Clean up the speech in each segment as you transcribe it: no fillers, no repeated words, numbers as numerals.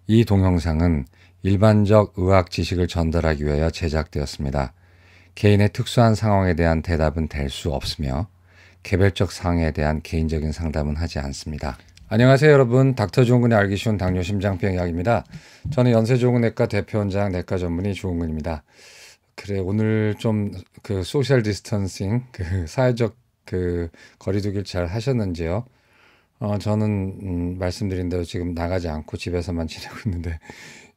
이 동영상은 일반적 의학 지식을 전달하기 위하여 제작되었습니다. 개인의 특수한 상황에 대한 대답은 될 수 없으며 개별적 상황에 대한 개인적인 상담은 하지 않습니다. 안녕하세요 여러분, 닥터 조은근의 알기 쉬운 당뇨 심장병 이야기입니다. 저는 연세조은내과 대표원장 내과 전문의 조은근입니다. 그래, 오늘 좀 그 소셜 디스턴싱, 사회적 거리두기를 잘 하셨는지요? 저는 말씀드린 대로 지금 나가지 않고 집에서만 지내고 있는데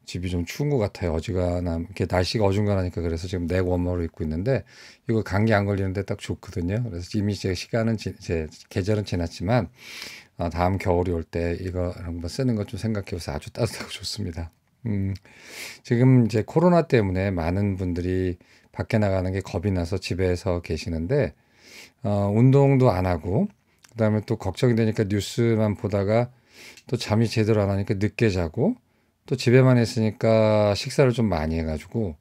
집이 좀 추운 것 같아요. 어지간하면 이렇게 날씨가 어중간하니까. 그래서 지금 넥 워머를 입고 있는데 이거 감기 안 걸리는데 딱 좋거든요. 그래서 이미 제 시간은 제 계절은 지났지만 다음 겨울이 올 때 이거 한번 쓰는 것 좀 생각해보세요. 아주 따뜻하고 좋습니다. 지금 이제 코로나 때문에 많은 분들이 밖에 나가는 게 겁이 나서 집에서 계시는데 운동도 안 하고 그다음에 또 걱정이 되니까 뉴스만 보다가 또 잠이 제대로 안 하니까 늦게 자고 또 집에만 있으니까 식사를 좀 많이 해가지고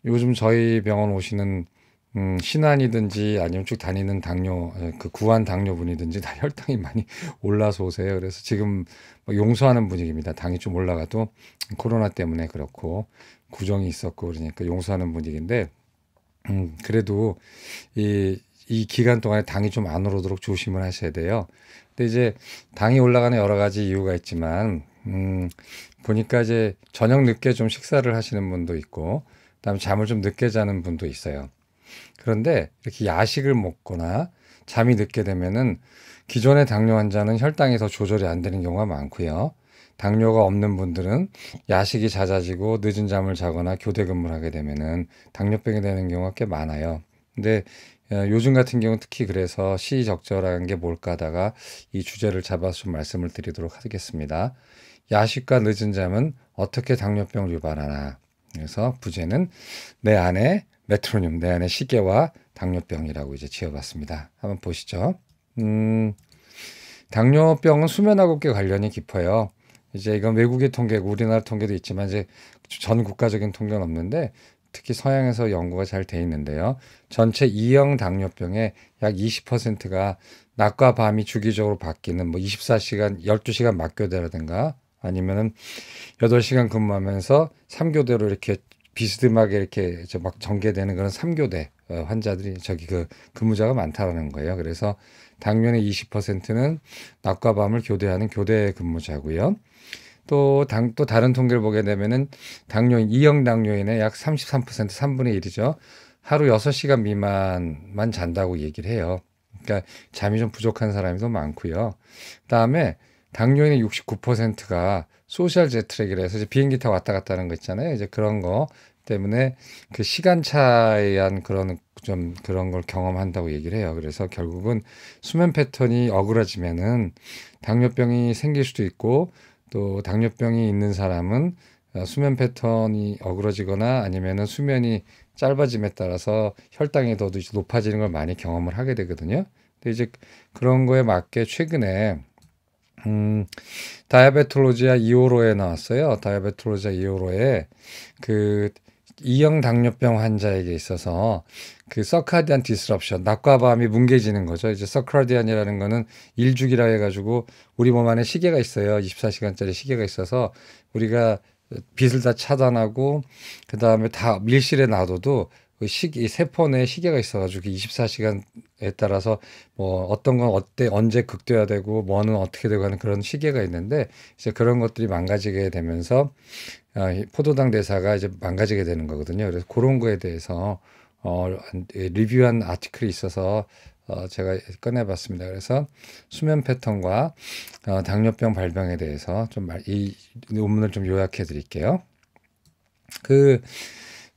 요즘 저희 병원 오시는 신환이든지 아니면 쭉 다니는 당뇨 구한 당뇨분이든지 다 혈당이 많이 올라서 오세요. 그래서 지금 뭐 용서하는 분위기입니다. 당이 좀 올라가도 코로나 때문에 그렇고 구정이 있었고 그러니까 용서하는 분위기인데 그래도 이 기간 동안에 당이 좀 안 오르도록 조심을 하셔야 돼요. 근데 이제 당이 올라가는 여러 가지 이유가 있지만 보니까 이제 저녁 늦게 좀 식사를 하시는 분도 있고 그다음에 잠을 좀 늦게 자는 분도 있어요. 그런데 이렇게 야식을 먹거나 잠이 늦게 되면은 기존의 당뇨 환자는 혈당이 더 조절이 안 되는 경우가 많고요. 당뇨가 없는 분들은 야식이 잦아지고 늦은 잠을 자거나 교대 근무를 하게 되면은 당뇨병이 되는 경우가 꽤 많아요. 근데 요즘 같은 경우 특히 그래서 시의적절한 게 뭘까 하다가 이 주제를 잡아서 좀 말씀을 드리도록 하겠습니다. 야식과 늦은 잠은 어떻게 당뇨병을 유발하나. 그래서 부제는 내 안에 메트로놈, 내 안에 시계와 당뇨병이라고 이제 지어봤습니다. 한번 보시죠. 당뇨병은 수면하고 꽤 관련이 깊어요. 이제 이건 외국의 통계고 우리나라 통계도 있지만 이제 전 국가적인 통계는 없는데 특히 서양에서 연구가 잘 돼 있는데요. 전체 2형 당뇨병의 약 20%가 낮과 밤이 주기적으로 바뀌는 뭐 24시간, 12시간 막교대라든가 아니면은 8시간 근무하면서 3교대로 이렇게 비스듬하게 이렇게 막 전개되는 그런 3교대 환자들이 근무자가 많다는 거예요. 그래서 당뇨의 20%는 낮과 밤을 교대하는 교대 근무자고요. 또 다른 통계를 보게 되면은 당뇨인, 2형 당뇨인의 약 33%, 3분의 1이죠. 하루 6시간 미만만 잔다고 얘기를 해요. 그러니까 잠이 좀 부족한 사람이 더 많고요. 그다음에 당뇨인의 69%가 소셜 제트랙이라 해서 이제 비행기 타고 왔다 갔다 하는 거 있잖아요. 이제 그런 거 때문에 그 시간차에 의한 그런 걸 경험한다고 얘기를 해요. 그래서 결국은 수면 패턴이 어그러지면은 당뇨병이 생길 수도 있고 또 당뇨병이 있는 사람은 수면 패턴이 어그러지거나 아니면은 수면이 짧아짐에 따라서 혈당이 더 높아지는 걸 많이 경험을 하게 되거든요. 근데 이제 그런 거에 맞게 최근에 다이아베톨로지아 2호로에 나왔어요. 다이아베톨로지아 2호로에 그 2형 당뇨병 환자에게 있어서 그 서카디안 디스럽션, 낮과 밤이 뭉개지는 거죠. 이제 서카디안이라는 거는 일주기라 해가지고 우리 몸 안에 시계가 있어요. 24시간짜리 시계가 있어서 우리가 빛을 다 차단하고 그 다음에 다 밀실에 놔둬도 이 세포 내에 시계가 있어가지고 24시간에 따라서 뭐 어떤 건 언제 극대화 되고 뭐는 어떻게 되고 하는 그런 시계가 있는데 이제 그런 것들이 망가지게 되면서 포도당 대사가 이제 망가지게 되는 거거든요. 그래서 그런 거에 대해서 리뷰한 아티클이 있어서 제가 꺼내봤습니다. 그래서 수면 패턴과 당뇨병 발병에 대해서 이 논문을 좀 요약해 드릴게요.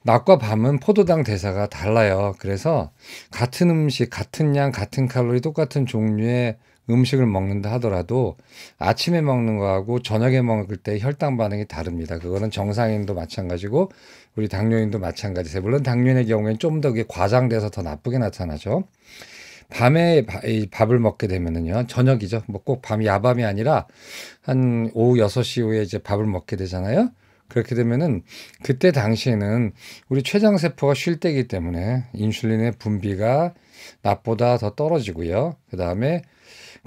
낮과 밤은 포도당 대사가 달라요. 그래서 같은 음식, 같은 양, 같은 칼로리, 똑같은 종류의 음식을 먹는다 하더라도 아침에 먹는 거하고 저녁에 먹을 때 혈당 반응이 다릅니다. 그거는 정상인도 마찬가지고 우리 당뇨인도 마찬가지세요. 물론 당뇨인의 경우에는 좀 더 과장돼서 더 나쁘게 나타나죠. 밤에 밥을 먹게 되면은요, 저녁이죠. 뭐 꼭 밤이 야밤이 아니라 한 오후 6시 후에 이제 밥을 먹게 되잖아요. 그렇게 되면은 그때 당시에는 우리 췌장세포가 쉴 때이기 때문에 인슐린의 분비가 낮보다 더 떨어지고요. 그 다음에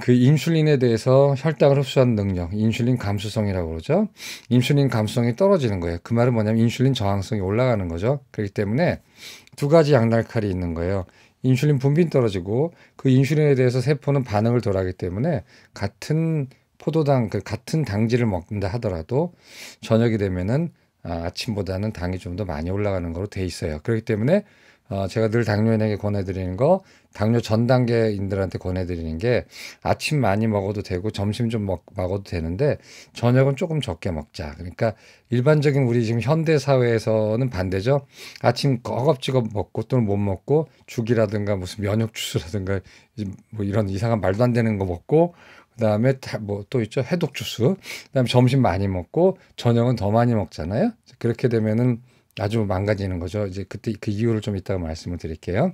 그 인슐린에 대해서 혈당을 흡수하는 능력, 인슐린 감수성이라고 그러죠. 인슐린 감수성이 떨어지는 거예요. 그 말은 뭐냐면 인슐린 저항성이 올라가는 거죠. 그렇기 때문에 두 가지 양날칼이 있는 거예요. 인슐린 분비는 떨어지고 그 인슐린에 대해서 세포는 반응을 덜 하기 때문에 같은 포도당, 그 같은 당질을 먹는다 하더라도 저녁이 되면은 아침보다는 당이 좀 더 많이 올라가는 거로 돼 있어요. 그렇기 때문에 제가 늘 당뇨인에게 권해드리는 거, 당뇨 전 단계인들한테 권해드리는 게 아침 많이 먹어도 되고 점심 좀 먹어도 되는데 저녁은 조금 적게 먹자. 그러니까 일반적인 우리 지금 현대 사회에서는 반대죠. 아침 허겁지겁 먹고 또는 못 먹고 죽이라든가 무슨 면역 주스라든가 뭐 이런 이상한 말도 안 되는 거 먹고 그다음에 뭐 또 있죠. 해독 주스. 그다음에 점심 많이 먹고 저녁은 더 많이 먹잖아요. 그렇게 되면은 아주 망가지는 거죠. 이제 그때 그 이유를 좀 이따가 말씀을 드릴게요.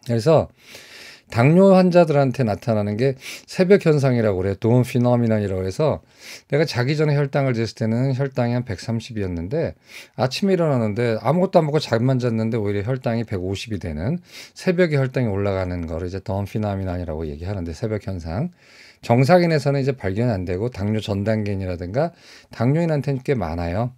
그래서 당뇨 환자들한테 나타나는 게 새벽 현상이라고 그래요. 다운 피노미넌이라고 해서 내가 자기 전에 혈당을 쟀을 때는 혈당이 한 130이었는데 아침에 일어나는데 아무것도 안 먹고 잠만 잤는데 오히려 혈당이 150이 되는 새벽에 혈당이 올라가는 거를 이제 다운 피노미넌이라고 얘기하는데 새벽 현상. 정상인에서는 이제 발견이 안 되고 당뇨 전 단계인이라든가 당뇨인한테는 꽤 많아요.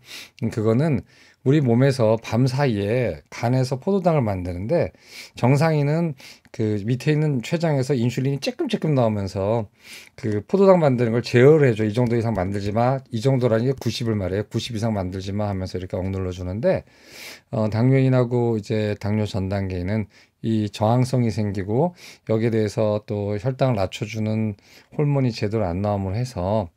그거는 우리 몸에서 밤 사이에 간에서 포도당을 만드는데 정상인은 그 밑에 있는 췌장에서 인슐린이 쬐끔쬐끔 나오면서 그 포도당 만드는 걸 제어를 해줘. 이 정도 이상 만들지 마. 이 정도라는 게 90을 말해요. 90 이상 만들지 마 하면서 이렇게 억눌러 주는데 당뇨인하고 이제 당뇨 전 단계에는 이 저항성이 생기고 여기에 대해서 또 혈당을 낮춰주는 호르몬이 제대로 안 나옴으로 해서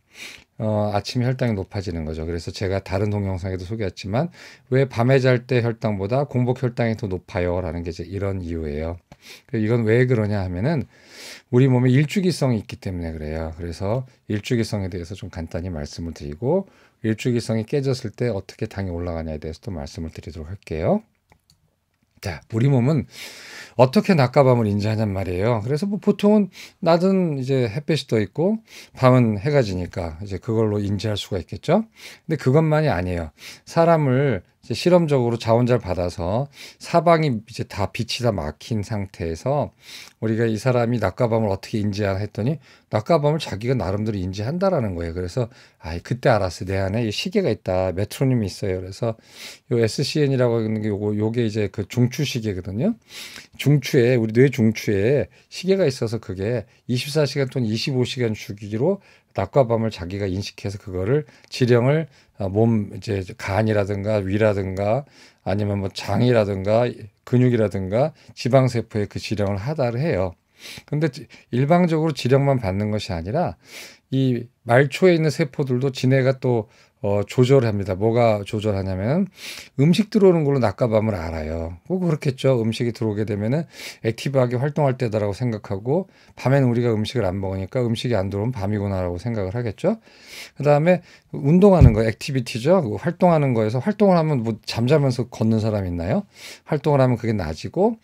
아침 혈당이 높아지는 거죠. 그래서 제가 다른 동영상에도 소개했지만 왜 밤에 잘 때 혈당보다 공복 혈당이 더 높아요? 라는 게 이제 이런 이유예요. 이건 왜 그러냐 하면은 우리 몸에 일주기성이 있기 때문에 그래요. 그래서 일주기성에 대해서 좀 간단히 말씀을 드리고 일주기성이 깨졌을 때 어떻게 당이 올라가냐에 대해서 또 말씀을 드리도록 할게요. 자, 우리 몸은 어떻게 낮과 밤을 인지하냔 말이에요. 그래서 뭐 보통은 낮은 이제 햇볕이 떠 있고 밤은 해가 지니까 이제 그걸로 인지할 수가 있겠죠. 근데 그것만이 아니에요. 사람을 이제 실험적으로 자원자를 받아서 사방이 이제 다 빛이 다 막힌 상태에서 우리가 이 사람이 낮과 밤을 어떻게 인지하나 했더니 낮과 밤을 자기가 나름대로 인지한다라는 거예요. 그래서 그때 알았어요. 내 안에 이 시계가 있다. 메트로놈이 있어요. 그래서 요 SCN이라고 하는 게 요게 이제 그 중추 시계거든요. 중추에 우리 뇌 중추에 시계가 있어서 그게 24시간 또는 25시간 주기로 낮과 밤을 자기가 인식해서 그거를 지령을 몸 이제 간이라든가 위라든가 아니면 뭐 장이라든가 근육이라든가 지방세포에 그 지령을 하다를 해요. 근데 일방적으로 지령만 받는 것이 아니라 이 말초에 있는 세포들도 지네가 또 조절합니다. 뭐가 조절하냐면 음식 들어오는 걸로 낮과 밤을 알아요. 뭐 그렇겠죠. 음식이 들어오게 되면은 액티브하게 활동할 때다라고 생각하고 밤에는 우리가 음식을 안 먹으니까 음식이 안 들어오면 밤이구나라고 생각을 하겠죠. 그다음에 운동하는 거 액티비티죠. 활동하는 거에서 활동을 하면 뭐 잠자면서 걷는 사람 있나요? 활동을 하면 그게 낮이고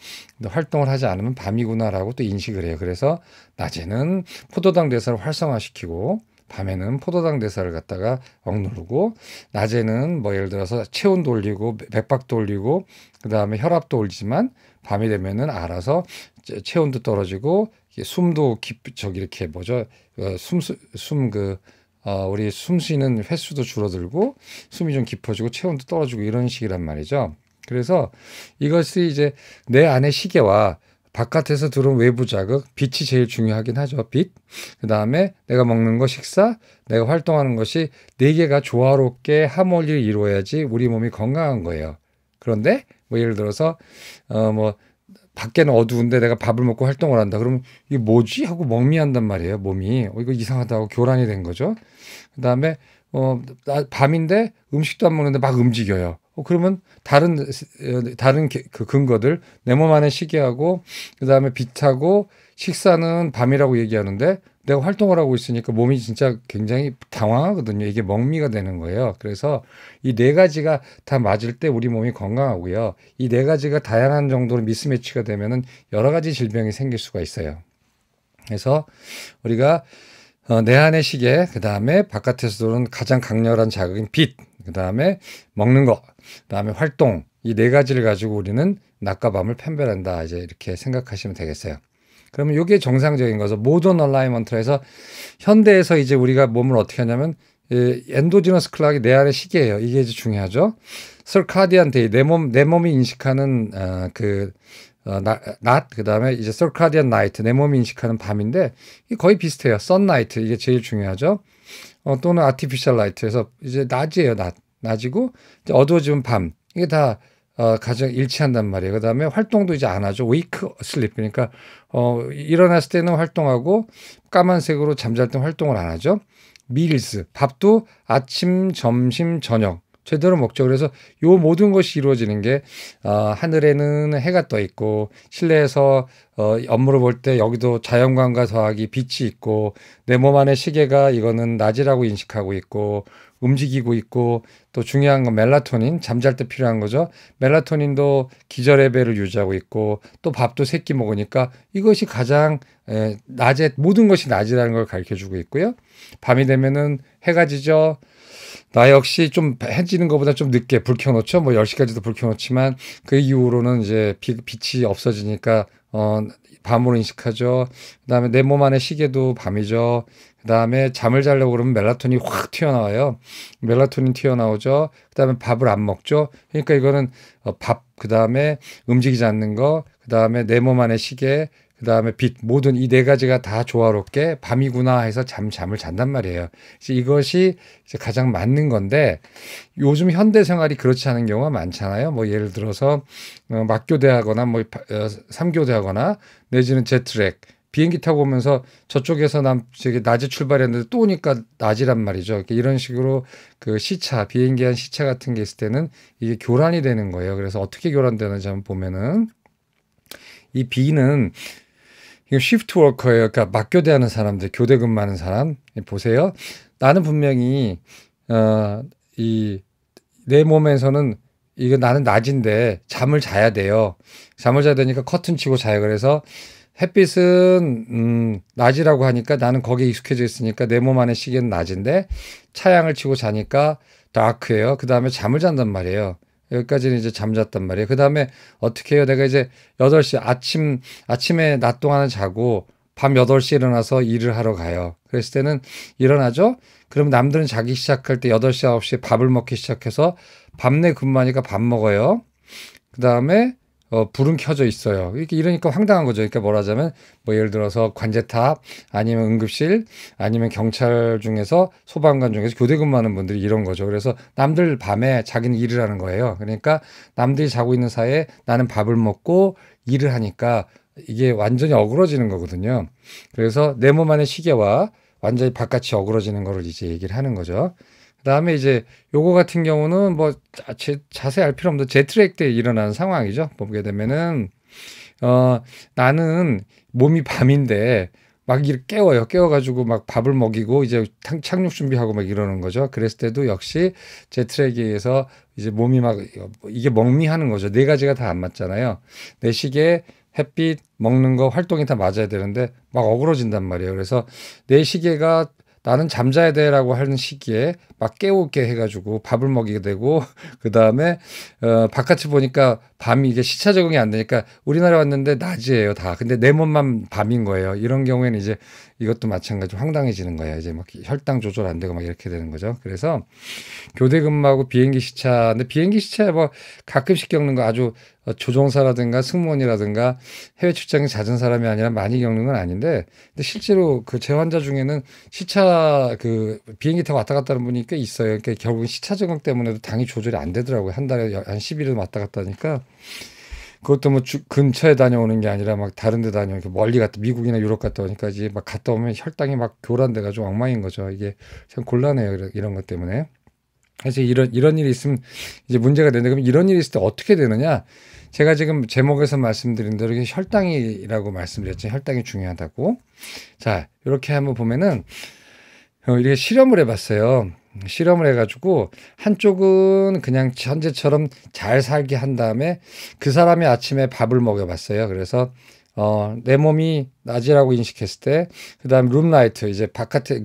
활동을 하지 않으면 밤이구나라고 또 인식을 해요. 그래서 낮에는 포도당 대사를 활성화시키고 밤에는 포도당 대사를 갖다가 억누르고 낮에는 뭐 예를 들어서 체온도 올리고 맥박도 올리고 그다음에 혈압도 올리지만 밤이 되면은 알아서 체온도 떨어지고 숨도 저기 이렇게 뭐죠 우리 숨 쉬는 횟수도 줄어들고 숨이 좀 깊어지고 체온도 떨어지고 이런 식이란 말이죠. 그래서 이것이 이제 내 안의 시계와 바깥에서 들어온 외부 자극, 빛이 제일 중요하긴 하죠. 빛. 그 다음에 내가 먹는 거 식사, 내가 활동하는 것이 네 개가 조화롭게 하모니를 이루어야지 우리 몸이 건강한 거예요. 그런데 뭐 예를 들어서 뭐 밖에는 어두운데 내가 밥을 먹고 활동을 한다. 그러면 이게 뭐지? 하고 멍미한단 말이에요. 몸이. 이거 이상하다고 교란이 된 거죠. 그 다음에 밤인데 음식도 안 먹는데 막 움직여요. 그러면 다른 그 근거들 내 몸 안에 시계하고 그다음에 빛하고 식사는 밤이라고 얘기하는데 내가 활동을 하고 있으니까 몸이 진짜 굉장히 당황하거든요. 이게 멍미가 되는 거예요. 그래서 이 네 가지가 다 맞을 때 우리 몸이 건강하고요. 이 네 가지가 다양한 정도로 미스매치가 되면은 여러 가지 질병이 생길 수가 있어요. 그래서 우리가 내 안의 시계, 그 다음에 바깥에서 들어오는 가장 강렬한 자극인 빛, 그 다음에 먹는 거, 그 다음에 활동, 이 네 가지를 가지고 우리는 낮과 밤을 판별한다. 이제 이렇게 생각하시면 되겠어요. 그러면 이게 정상적인 거죠. 모던 얼라이먼트라 해서 현대에서 이제 우리가 몸을 어떻게 하냐면 엔도지너스 클락이 내 안의 시계예요. 이게 이제 중요하죠. 서카디안 데이 내 몸이 인식하는 낮 그다음에 이제 서카디안 나이트 내 몸이 인식하는 밤인데 이게 거의 비슷해요. 선나이트 이게 제일 중요하죠. 또는 아티피셜 라이트에서 이제 낮이에요. 낮이고 이제 어두워지면 밤 이게 다 가장 일치한단 말이에요. 그다음에 활동도 이제 안 하죠. 웨이크 슬립 그러니까 일어났을 때는 활동하고 까만색으로 잠잘 때 활동을 안 하죠. 밀스 밥도 아침, 점심, 저녁 제대로 먹죠. 그래서 요 모든 것이 이루어지는 게 하늘에는 해가 떠 있고 실내에서 업무를 볼 때 여기도 자연광과 더하기 빛이 있고 내 몸 안에 시계가 이거는 낮이라고 인식하고 있고 움직이고 있고 또 중요한 건 멜라토닌 잠잘 때 필요한 거죠. 멜라토닌도 기절의 배를 유지하고 있고 또 밥도 세 끼 먹으니까 이것이 가장 낮에 모든 것이 낮이라는 걸 가르쳐 주고 있고요. 밤이 되면은 해가 지죠. 나 역시 좀 해지는 것보다 좀 늦게 불 켜놓죠. 뭐 10시까지도 불 켜놓지만 그 이후로는 이제 빛이 없어지니까 밤으로 인식하죠. 그다음에 내 몸 안의 시계도 밤이죠. 그다음에 잠을 자려고 그러면 멜라토닌이 확 튀어나와요. 멜라토닌 튀어나오죠. 그다음에 밥을 안 먹죠. 그러니까 이거는 그다음에 움직이지 않는 거, 그다음에 내 몸 안의 시계, 그다음에 빛 모든 이 네 가지가 다 조화롭게 밤이구나 해서 잠을 잔단 말이에요. 이것이 이제 가장 맞는 건데 요즘 현대 생활이 그렇지 않은 경우가 많잖아요. 뭐 예를 들어서 막교대하거나 뭐 삼교대하거나 내지는 제트랙 비행기 타고 오면서 저쪽에서 저기 낮에 출발했는데 또 오니까 낮이란 말이죠. 이런 식으로 그 시차, 비행기 한 시차 같은 게 있을 때는 이게 교란이 되는 거예요. 그래서 어떻게 교란되는지 한번 보면은 이 B는 이거 시프트 워커예요. 그러니까 막교대하는 사람들, 교대 근무하는 사람 보세요. 나는 분명히 이 내 몸에서는 이거 나는 낮인데 잠을 자야 돼요. 잠을 자야 되니까 커튼 치고 자요. 그래서 햇빛은 낮이라고 하니까 나는 거기에 익숙해져 있으니까 내 몸 안의 시계는 낮인데 차양을 치고 자니까 다크예요. 그 다음에 잠을 잔단 말이에요. 여기까지는 이제 잠잤단 말이에요. 그 다음에 어떻게 해요? 내가 이제 8시 아침에 낮 동안은 자고 밤 8시에 일어나서 일을 하러 가요. 그랬을 때는 일어나죠? 그럼 남들은 자기 시작할 때 8시, 9시에 밥을 먹기 시작해서 밤내 근무하니까 밥 먹어요. 그 다음에 불은 켜져 있어요. 이러니까 황당한 거죠. 그러니까 뭐라자면 뭐 예를 들어서 관제탑 아니면 응급실 아니면 경찰 중에서 소방관 중에서 교대 근무하는 분들이 이런 거죠. 그래서 남들 밤에 자기는 일을 하는 거예요. 그러니까 남들이 자고 있는 사이에 나는 밥을 먹고 일을 하니까 이게 완전히 어그러지는 거거든요. 그래서 내 몸 안의 시계와 완전히 바깥이 어그러지는 거를 이제 얘기를 하는 거죠. 그다음에 이제 요거 같은 경우는 뭐 자세히 알 필요 없는데 제트랙 때 일어나는 상황이죠. 보게 되면은 나는 몸이 밤인데 막 이렇게 깨워가지고 막 밥을 먹이고 이제 착륙 준비하고 막 이러는 거죠. 그랬을 때도 역시 제트랙에 의해서 이제 몸이 막 이게 멍미하는 거죠. 네 가지가 다 안 맞잖아요. 내 시계 햇빛 먹는 거 활동이 다 맞아야 되는데 막 어그러진단 말이에요. 그래서 내 시계가 나는 잠자야 돼라고 하는 시기에 막 깨우게 해가지고 밥을 먹이게 되고 그 다음에 바깥을 보니까 밤이 이게 시차 적응이 안 되니까 우리나라 왔는데 낮이에요 다. 근데 내 몸만 밤인 거예요. 이런 경우에는 이제 이것도 마찬가지로 황당해지는 거예요. 이제 막 혈당 조절 안 되고 막 이렇게 되는 거죠. 그래서 교대 근무하고 비행기 시차, 근데 비행기 시차에 뭐 가끔씩 겪는 거 아주 조종사라든가 승무원이라든가 해외 출장이 잦은 사람이 아니라 많이 겪는 건 아닌데, 근데 실제로 그 제 환자 중에는 시차 그 비행기 타고 왔다 갔다 하는 분이 꽤 있어요. 그러니까 결국은 시차 적응 때문에도 당이 조절이 안 되더라고요. 한 달에 한 10일은 왔다 갔다 하니까. 그것도 뭐 근처에 다녀오는 게 아니라 막 다른 데 다녀오니까 멀리 갔다 미국이나 유럽 갔다 오니까 이제 막 갔다 오면 혈당이 막 교란돼가지고 엉망인 거죠. 이게 참 곤란해요. 이런 것 때문에. 그래서 이런 일이 있으면 이제 문제가 되는데, 그럼 이런 일이 있을 때 어떻게 되느냐? 제가 지금 제목에서 말씀드린 대로 혈당이라고 말씀드렸죠. 혈당이 중요하다고. 자, 이렇게 한번 보면은 이렇게 실험을 해봤어요. 실험을 해가지고 한쪽은 그냥 현재처럼 잘 살게 한 다음에 그 사람이 아침에 밥을 먹여봤어요. 그래서 내 몸이 낮이라고 인식했을 때, 그 다음 룸라이트, 이제 바깥에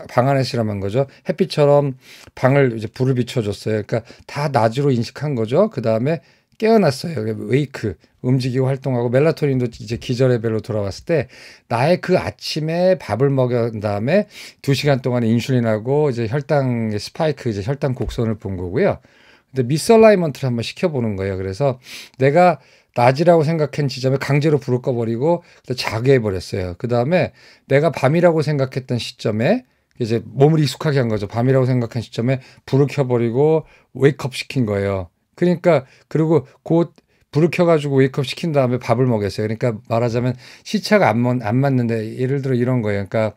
방 안에 실험한 거죠. 햇빛처럼 방을 이제 불을 비춰줬어요. 그러니까 다 낮으로 인식한 거죠. 그 다음에 깨어났어요. 웨이크, 움직이고 활동하고 멜라토닌도 이제 기저 레벨로 돌아왔을 때 나의 그 아침에 밥을 먹은 다음에 2시간 동안 인슐린하고 이제 혈당의 스파이크, 이제 혈당 곡선을 본 거고요. 근데 미스얼라이먼트를 한번 시켜보는 거예요. 그래서 내가 낮이라고 생각한 지점에 강제로 불을 꺼버리고 자게 해버렸어요. 그 다음에 내가 밤이라고 생각했던 시점에 이제 몸을 익숙하게 한 거죠. 밤이라고 생각한 시점에 불을 켜버리고 웨이크업 시킨 거예요. 그러니까 그리고 곧 불을 켜가지고 웨이크업 시킨 다음에 밥을 먹였어요. 그러니까 말하자면 시차가 안 맞는데 예를 들어 이런 거예요. 그러니까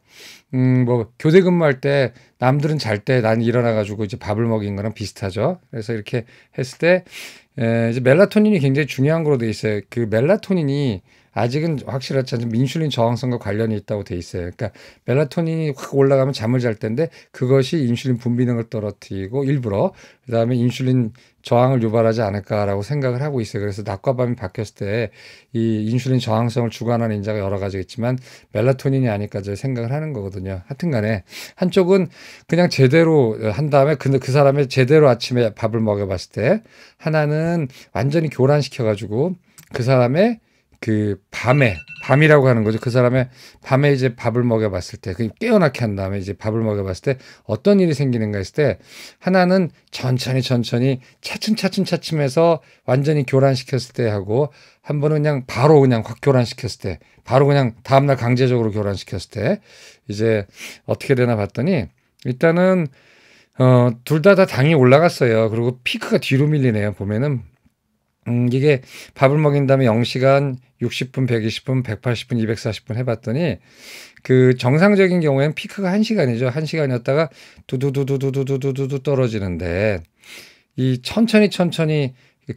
뭐 교대 근무할 때 남들은 잘 때 난 일어나가지고 이제 밥을 먹인 거랑 비슷하죠. 그래서 이렇게 했을 때 이제 멜라토닌이 굉장히 중요한 거로 돼 있어요. 그 멜라토닌이 아직은 확실하지 않지만 인슐린 저항성과 관련이 있다고 돼 있어요. 그러니까 멜라토닌이 확 올라가면 잠을 잘 텐데 그것이 인슐린 분비능을 떨어뜨리고 일부러 그다음에 인슐린 저항을 유발하지 않을까라고 생각을 하고 있어요. 그래서 낮과 밤이 바뀌었을 때 이 인슐린 저항성을 주관하는 인자가 여러 가지 있지만 멜라토닌이 아닐까 생각을 하는 거거든요. 하여튼 간에 한쪽은 그냥 제대로 한 다음에 그 사람의 제대로 아침에 밥을 먹여봤을 때 하나는 완전히 교란시켜가지고 그 사람의 그 밤이라고 하는 거죠. 그 사람의 밤에 이제 밥을 먹여봤을 때, 그 깨어나게 한 다음에 이제 밥을 먹여봤을 때 어떤 일이 생기는가 했을 때 하나는 천천히 차츰해서 완전히 교란시켰을 때 하고 한 번은 그냥 바로 그냥 확 교란시켰을 때, 바로 그냥 다음날 강제적으로 교란시켰을 때 이제 어떻게 되나 봤더니 일단은 둘 다 당이 올라갔어요. 그리고 피크가 뒤로 밀리네요. 보면은 이게 밥을 먹인 다음에 0시간, 60분, 120분, 180분, 240분 해봤더니 그 정상적인 경우에는 피크가 1시간이죠. 1시간이었다가 두두두두두두두두 떨어지는데 이 천천히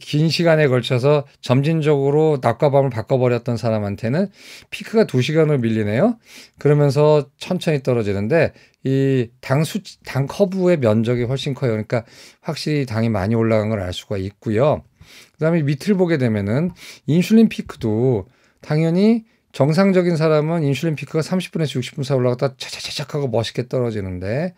긴 시간에 걸쳐서 점진적으로 낮과 밤을 바꿔버렸던 사람한테는 피크가 2시간으로 밀리네요. 그러면서 천천히 떨어지는데 이 당 커브의 면적이 훨씬 커요. 그러니까 확실히 당이 많이 올라간 걸 알 수가 있고요. 그다음에 밑을 보게 되면은 인슐린 피크도 당연히 정상적인 사람은 인슐린 피크가 30분에서 60분 사이 올라갔다 차차차착 하고 멋있게 떨어지는데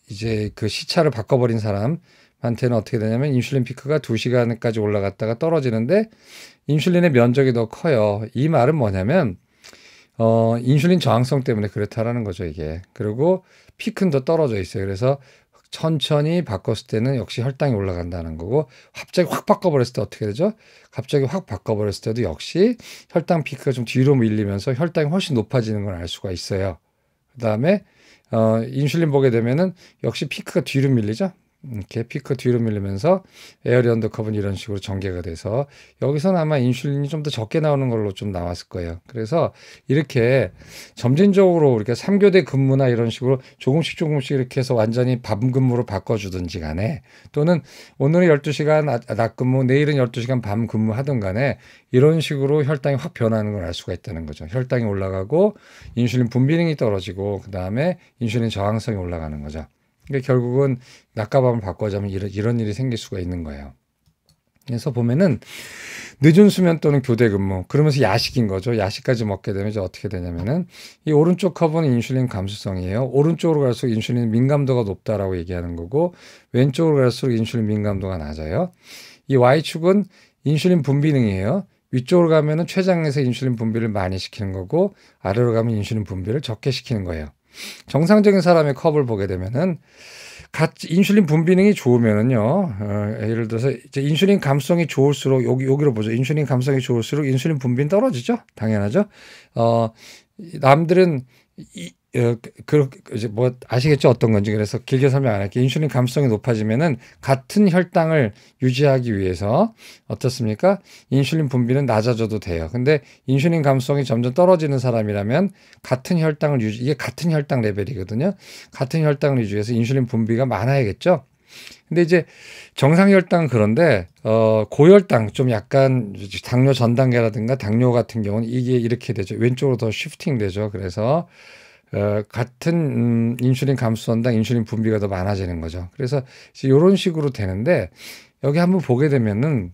이제 그 시차를 바꿔버린 사람한테는 어떻게 되냐면 인슐린 피크가 2시간까지 올라갔다가 떨어지는데 인슐린의 면적이 더 커요. 이 말은 뭐냐면 인슐린 저항성 때문에 그렇다라는 거죠, 이게. 그리고 피크는 더 떨어져 있어요. 그래서 천천히 바꿨을 때는 역시 혈당이 올라간다는 거고 갑자기 확 바꿔버렸을 때 어떻게 되죠? 갑자기 확 바꿔버렸을 때도 역시 혈당 피크가 좀 뒤로 밀리면서 혈당이 훨씬 높아지는 걸 알 수가 있어요. 그 다음에 인슐린 보게 되면은 역시 피크가 뒤로 밀리죠. 이렇게 피크 뒤로 밀리면서 에어리 언더커브는 이런 식으로 전개가 돼서 여기서는 아마 인슐린이 좀 더 적게 나오는 걸로 좀 나왔을 거예요. 그래서 이렇게 점진적으로 이렇게 3교대 근무나 이런 식으로 조금씩 이렇게 해서 완전히 밤 근무로 바꿔주든지 간에 또는 오늘은 12시간 낮 근무, 내일은 12시간 밤 근무하든 간에 이런 식으로 혈당이 확 변하는 걸 알 수가 있다는 거죠. 혈당이 올라가고 인슐린 분비능이 떨어지고 그 다음에 인슐린 저항성이 올라가는 거죠. 그러니까 결국은 낮과 밤을 바꿔자면 이런 일이 생길 수가 있는 거예요. 그래서 보면은 늦은 수면 또는 교대 근무 그러면서 야식인 거죠. 야식까지 먹게 되면 이제 어떻게 되냐면은 이 오른쪽 커브는 인슐린 감수성이에요. 오른쪽으로 갈수록 인슐린 민감도가 높다라고 얘기하는 거고 왼쪽으로 갈수록 인슐린 민감도가 낮아요. 이 Y축은 인슐린 분비능이에요. 위쪽으로 가면은 췌장에서 인슐린 분비를 많이 시키는 거고 아래로 가면 인슐린 분비를 적게 시키는 거예요. 정상적인 사람의 컵을 보게 되면은 인슐린 분비능이 좋으면은요, 예를 들어서 이제 인슐린 감수성이 좋을수록 여기로 보죠. 인슐린 감수성이 좋을수록 인슐린 분비는 떨어지죠. 당연하죠. 남들은 이제 뭐 아시겠죠 어떤 건지. 그래서 길게 설명 안 할게요. 인슐린 감수성이 높아지면은 같은 혈당을 유지하기 위해서 어떻습니까? 인슐린 분비는 낮아져도 돼요. 근데 인슐린 감수성이 점점 떨어지는 사람이라면 같은 혈당을 이게 같은 혈당 레벨이거든요. 같은 혈당을 유지해서 인슐린 분비가 많아야겠죠. 근데 이제 정상 혈당은 그런데 고혈당 좀 약간 당뇨 전 단계라든가 당뇨 같은 경우는 이게 이렇게 되죠. 왼쪽으로 더 쉬프팅 되죠. 그래서 같은 인슐린 감수성당 인슐린 분비가 더 많아지는 거죠. 그래서 이런 식으로 되는데 여기 한번 보게 되면은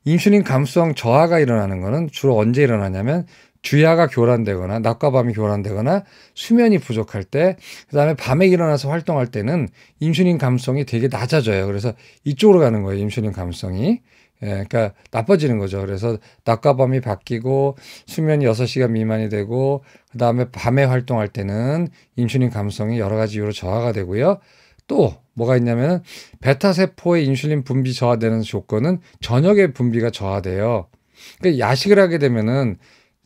인슐린 감수성 저하가 일어나는 거는 주로 언제 일어나냐면 주야가 교란되거나 낮과 밤이 교란되거나 수면이 부족할 때, 그다음에 밤에 일어나서 활동할 때는 인슐린 감수성이 되게 낮아져요. 그래서 이쪽으로 가는 거예요. 인슐린 감수성이. 예, 그러니까 나빠지는 거죠. 그래서 낮과 밤이 바뀌고 수면이 6시간 미만이 되고 그다음에 밤에 활동할 때는 인슐린 감수성이 여러 가지 이유로 저하가 되고요. 또 뭐가 있냐면 베타 세포의 인슐린 분비 저하되는 조건은 저녁에 분비가 저하돼요. 그러니까 야식을 하게 되면은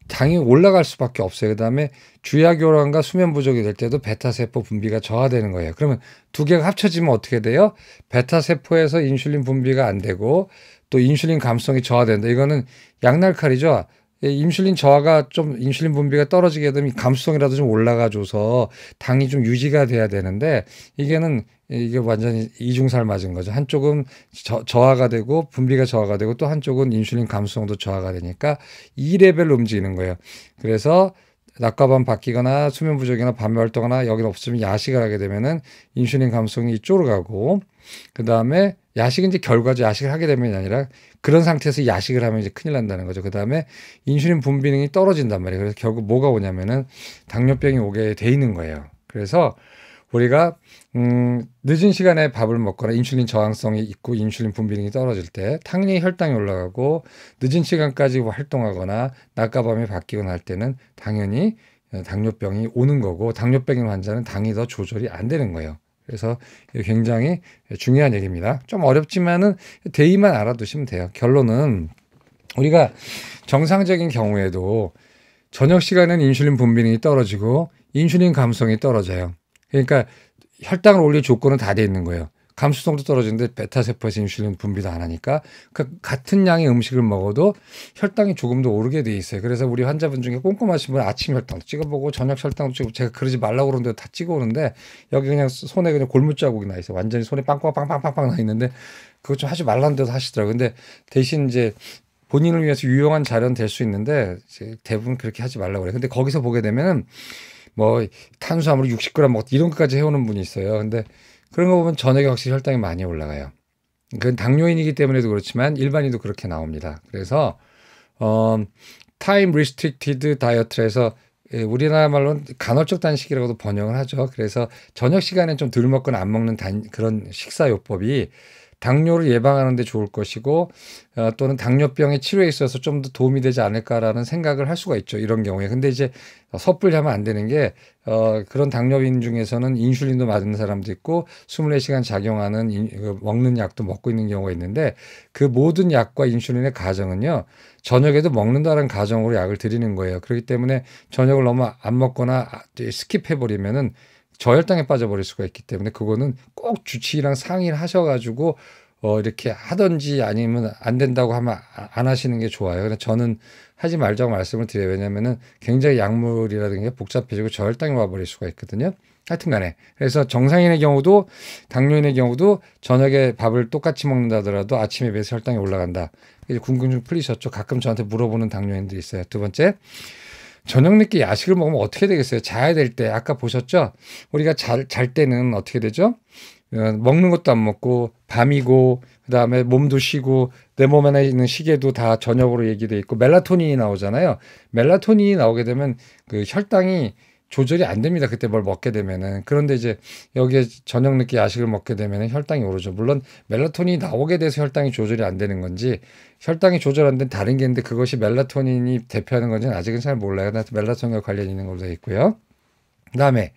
당이 올라갈 수밖에 없어요. 그다음에 주야 교란과 수면 부족이 될 때도 베타 세포 분비가 저하되는 거예요. 그러면 두 개가 합쳐지면 어떻게 돼요? 베타 세포에서 인슐린 분비가 안 되고 또 인슐린 감수성이 저하된다. 이거는 양날칼이죠. 인슐린 저하가 좀 인슐린 분비가 떨어지게 되면 감수성이라도 좀 올라가줘서 당이 좀 유지가 돼야 되는데 이게 완전히 이중살 맞은 거죠. 한쪽은 저하가 되고 분비가 저하가 되고 또 한쪽은 인슐린 감수성도 저하가 되니까 2레벨로 움직이는 거예요. 그래서 낮과 밤 바뀌거나 수면 부족이나 밤에 활동하거나 여기는 없으면 야식을 하게 되면은 인슐린 감수성이 이쪽으로 가고 그 다음에 야식은 이제 결과죠. 야식을 하게 되면이 아니라 그런 상태에서 야식을 하면 이제 큰일 난다는 거죠. 그 다음에 인슐린 분비능이 떨어진단 말이에요. 그래서 결국 뭐가 오냐면은 당뇨병이 오게 돼 있는 거예요. 그래서 우리가 늦은 시간에 밥을 먹거나 인슐린 저항성이 있고 인슐린 분비능이 떨어질 때 당연히 혈당이 올라가고 늦은 시간까지 활동하거나 낮과 밤이 바뀌거나 할 때는 당연히 당뇨병이 오는 거고 당뇨병인 환자는 당이 더 조절이 안 되는 거예요. 그래서 굉장히 중요한 얘기입니다. 좀 어렵지만은 대의만 알아두시면 돼요. 결론은 우리가 정상적인 경우에도 저녁 시간에는 인슐린 분비능이 떨어지고 인슐린 감수성이 떨어져요. 그러니까 혈당을 올릴 조건은 다 돼 있는 거예요. 감수성도 떨어지는데 베타세포에서 인슐린 분비도 안 하니까 그러니까 같은 양의 음식을 먹어도 혈당이 조금 더 오르게 돼 있어요. 그래서 우리 환자분 중에 꼼꼼하신 분은 아침 혈당도 찍어보고 저녁 혈당도 찍어보고 제가 그러지 말라고 그러는데 다 찍어오는데 여기 그냥 손에 그냥 골무 자국이 나 있어요. 완전히 손에 빵빵빵빵빵 나 있는데 그거 좀 하지 말라는 데서 하시더라고요. 근데 대신 이제 본인을 위해서 유용한 자료는 될 수 있는데 대부분 그렇게 하지 말라고 그래요. 근데 거기서 보게 되면은 뭐 탄수화물 60g 먹 이런 것까지 해오는 분이 있어요. 근데 그런 거 보면 저녁에 확실히 혈당이 많이 올라가요. 그건 당뇨인이기 때문에도 그렇지만 일반인도 그렇게 나옵니다. 그래서 타임 리스트릭티드 다이어트에서 우리나라 말로는 간헐적 단식이라고도 번역을 하죠. 그래서 저녁 시간에 좀 덜 먹거나 안 먹는 그런 식사요법이 당뇨를 예방하는 데 좋을 것이고 또는 당뇨병의 치료에 있어서 좀 더 도움이 되지 않을까라는 생각을 할 수가 있죠. 이런 경우에. 근데 이제 섣불리 하면 안 되는 게 그런 당뇨인 중에서는 인슐린도 맞는 사람도 있고 24시간 작용하는 먹는 약도 먹고 있는 경우가 있는데 그 모든 약과 인슐린의 가정은요. 저녁에도 먹는다는 가정으로 약을 드리는 거예요. 그렇기 때문에 저녁을 너무 안 먹거나 스킵해버리면은 저혈당에 빠져버릴 수가 있기 때문에 그거는 꼭 주치의랑 상의를 하셔가지고 이렇게 하든지 아니면 안 된다고 하면 안 하시는 게 좋아요. 근데 저는 하지 말자고 말씀을 드려요. 왜냐면은 굉장히 약물이라든가 복잡해지고 저혈당이 와버릴 수가 있거든요. 하여튼 간에. 그래서 정상인의 경우도 당뇨인의 경우도 저녁에 밥을 똑같이 먹는다 하더라도 아침에 비해서 혈당이 올라간다. 이제 궁금증 풀리셨죠? 가끔 저한테 물어보는 당뇨인들이 있어요. 두 번째. 저녁 늦게 야식을 먹으면 어떻게 되겠어요? 자야 될 때 아까 보셨죠? 우리가 잘 때는 어떻게 되죠? 먹는 것도 안 먹고 밤이고 그다음에 몸도 쉬고 내 몸에 있는 시계도 다 저녁으로 얘기돼 있고 멜라토닌이 나오잖아요. 멜라토닌이 나오게 되면 그 혈당이 조절이 안 됩니다. 그때 뭘 먹게 되면은. 그런데 이제 여기에 저녁 늦게 야식을 먹게 되면은 혈당이 오르죠. 물론 멜라토닌이 나오게 돼서 혈당이 조절이 안 되는 건지 혈당이 조절 안 된 다른 게 있는데 그것이 멜라토닌이 대표하는 건지는 아직은 잘 몰라요. 멜라토닌과 관련 있는 걸로 되어 있고요. 그다음에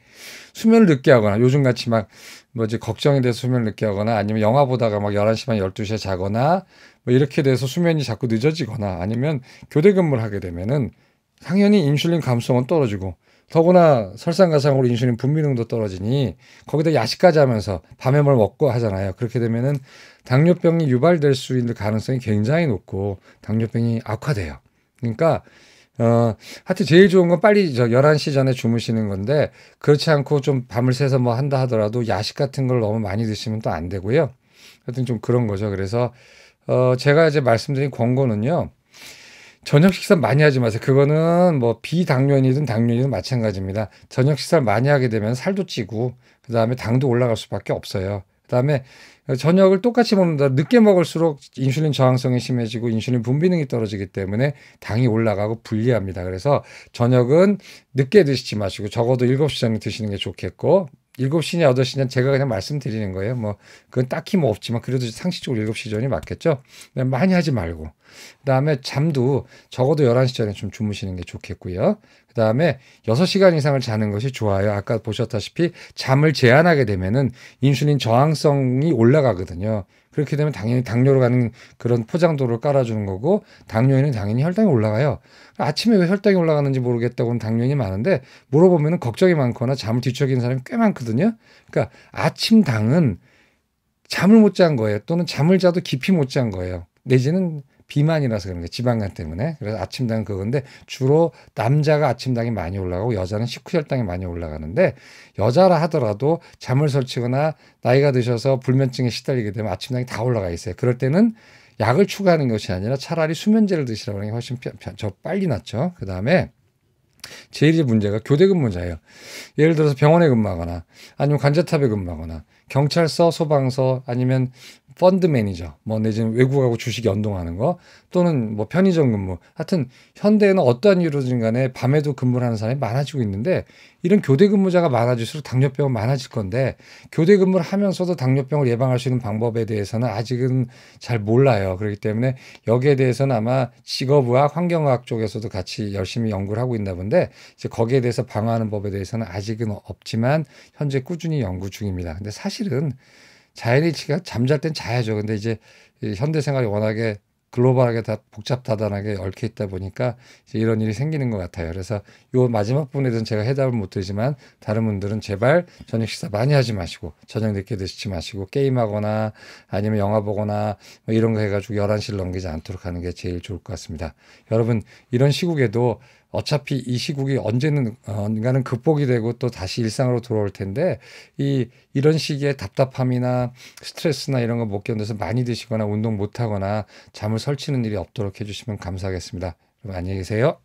수면을 늦게 하거나 요즘같이 막 뭐지 걱정이 돼서 수면을 늦게 하거나 아니면 영화 보다가 막 11시 반 12시에 자거나 뭐 이렇게 돼서 수면이 자꾸 늦어지거나 아니면 교대 근무를 하게 되면은 당연히 인슐린 감수성은 떨어지고 더구나 설상가상으로 인슐린 분비능도 떨어지니 거기다 야식까지 하면서 밤에 뭘 먹고 하잖아요. 그렇게 되면은 당뇨병이 유발될 수 있는 가능성이 굉장히 높고 당뇨병이 악화돼요. 그러니까 하여튼 제일 좋은 건 빨리 11시 전에 주무시는 건데 그렇지 않고 좀 밤을 새서 뭐 한다 하더라도 야식 같은 걸 너무 많이 드시면 또 안 되고요. 하여튼 좀 그런 거죠. 그래서 제가 이제 말씀드린 권고는요. 저녁 식사 많이 하지 마세요. 그거는 뭐 비당뇨인이든 당뇨인이든 마찬가지입니다. 저녁 식사를 많이 하게 되면 살도 찌고 그다음에 당도 올라갈 수밖에 없어요. 그다음에 저녁을 똑같이 먹는다. 늦게 먹을수록 인슐린 저항성이 심해지고 인슐린 분비능이 떨어지기 때문에 당이 올라가고 불리합니다. 그래서 저녁은 늦게 드시지 마시고 적어도 7시 전에 드시는 게 좋겠고 7시냐 8시냐 제가 그냥 말씀드리는 거예요. 뭐 그건 딱히 뭐 없지만 그래도 상식적으로 7시 전이 맞겠죠. 많이 하지 말고 그다음에 잠도 적어도 11시 전에 좀 주무시는 게 좋겠고요. 그다음에 6시간 이상을 자는 것이 좋아요. 아까 보셨다시피 잠을 제한하게 되면은 인슐린 저항성이 올라가거든요. 그렇게 되면 당연히 당뇨로 가는 그런 포장도를 깔아주는 거고 당뇨에는 당연히 혈당이 올라가요. 아침에 왜 혈당이 올라가는지 모르겠다고는 당뇨인이 많은데 물어보면 걱정이 많거나 잠을 뒤척이는 사람이 꽤 많거든요. 그러니까 아침 당은 잠을 못 잔 거예요. 또는 잠을 자도 깊이 못 잔 거예요. 내지는 비만이라서 그런 거예요. 지방간 때문에. 그래서 아침당은 그건데 주로 남자가 아침당이 많이 올라가고 여자는 식후혈당이 많이 올라가는데 여자라 하더라도 잠을 설치거나 나이가 드셔서 불면증에 시달리게 되면 아침당이 다 올라가 있어요. 그럴 때는 약을 추가하는 것이 아니라 차라리 수면제를 드시라고 하는 게 훨씬 저 빨리 낫죠. 그 다음에 제일 문제가 교대 근무자예요. 예를 들어서 병원에 근무하거나 아니면 관제탑에 근무하거나 경찰서, 소방서 아니면 펀드 매니저, 뭐 내지는 외국하고 주식 연동하는 거 또는 뭐 편의점 근무. 하여튼 현대에는 어떠한 이유로든 간에 밤에도 근무를 하는 사람이 많아지고 있는데 이런 교대 근무자가 많아질수록 당뇨병은 많아질 건데 교대 근무를 하면서도 당뇨병을 예방할 수 있는 방법에 대해서는 아직은 잘 몰라요. 그렇기 때문에 여기에 대해서는 아마 직업의학, 환경의학 쪽에서도 같이 열심히 연구를 하고 있나 본데 이제 거기에 대해서 방어하는 법에 대해서는 아직은 없지만 현재 꾸준히 연구 중입니다. 근데 사실은 자연이치가 잠잘 땐 자야죠. 근데 이제 현대 생활이 워낙에 글로벌하게 다 복잡다단하게 얽혀 있다 보니까 이제 이런 일이 생기는 것 같아요. 그래서 요 마지막 부분에 대해서는 제가 해답을 못 드리지만 다른 분들은 제발 저녁 식사 많이 하지 마시고 저녁 늦게 드시지 마시고 게임하거나 아니면 영화 보거나 뭐 이런 거 해가지고 11시를 넘기지 않도록 하는 게 제일 좋을 것 같습니다. 여러분 이런 시국에도 어차피 이 시국이 언젠가는 극복이 되고 또 다시 일상으로 돌아올 텐데 이런 시기에 답답함이나 스트레스나 이런 거 못 견뎌서 많이 드시거나 운동 못 하거나 잠을 설치는 일이 없도록 해주시면 감사하겠습니다. 여러분 안녕히 계세요.